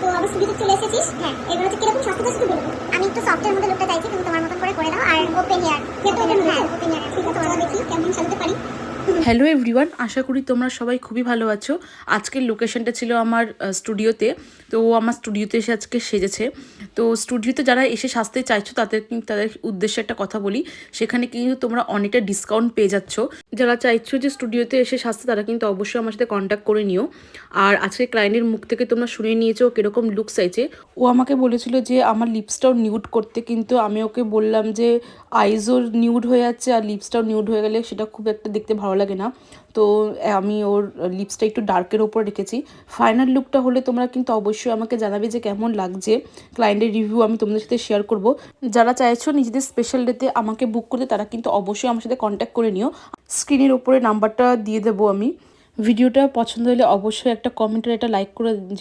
তো আমার স্টুডিওতে চলে এসেছিস। হ্যাঁ, এবার হচ্ছে কিরকম সাজতে চাচ্ছিস তুই বলে দে। আমি একটু সফটের মধ্যে লুকটা চাইছি, তুমি তোমার মতন করে দাও। আর ওপেন এয়ার, হ্যাঁ ওপেন এয়ার। ঠিক আছে, চলো দেখি কেমন সাজাতে পারি। হ্যালো এভরিওয়ান, আশা করি তোমরা সবাই খুবই ভালো আছো। আজকের লোকেশনটা ছিল আমার স্টুডিওতে। তো ও আমার স্টুডিওতে এসে আজকে সেজেছে। তো স্টুডিওতে যারা এসে সাজতে চাইছো তাদের উদ্দেশ্যে একটা কথা বলি, সেখানে কিন্তু তোমরা অনেকটা ডিসকাউন্ট পেয়ে যাচ্ছ। যারা চাইছো যে স্টুডিওতে এসে সাজতে তারা কিন্তু অবশ্যই আমার সাথে কন্ট্যাক্ট করে নিও। আর আজকে ক্লায়েন্টের মুখ থেকে তোমরা শুনে নিয়েছো কীরকম লুক চাইছে। ও আমাকে বলেছিল যে আমার লিপসটাও নিউড করতে, কিন্তু আমি ওকে বললাম যে আইজও নিউড হয়ে যাচ্ছে আর লিপসটাও নিউড হয়ে গেলে সেটা খুব একটা দেখতে ভালো লাগে না। তো আমি ওর লিপসটা একটু ডার্কের ওপর রেখেছি। ফাইনাল লুকটা হলে তোমরা কিন্তু অবশ্যই আমাকে জানাবে যে কেমন লাগছে। ক্লায়েন্টের রিভিউ আমি তোমাদের সাথে শেয়ার করব। যারা চাইছো নিজেদের স্পেশাল ডেতে আমাকে বুক করতে তারা কিন্তু অবশ্যই আমার সাথে কন্ট্যাক্ট করে নিও। স্ক্রিনের ওপরে নাম্বারটা দিয়ে দেবো আমি। ভিডিওটা পছন্দ হলে অবশ্যই একটা কমেন্ট আর একটা লাইক করে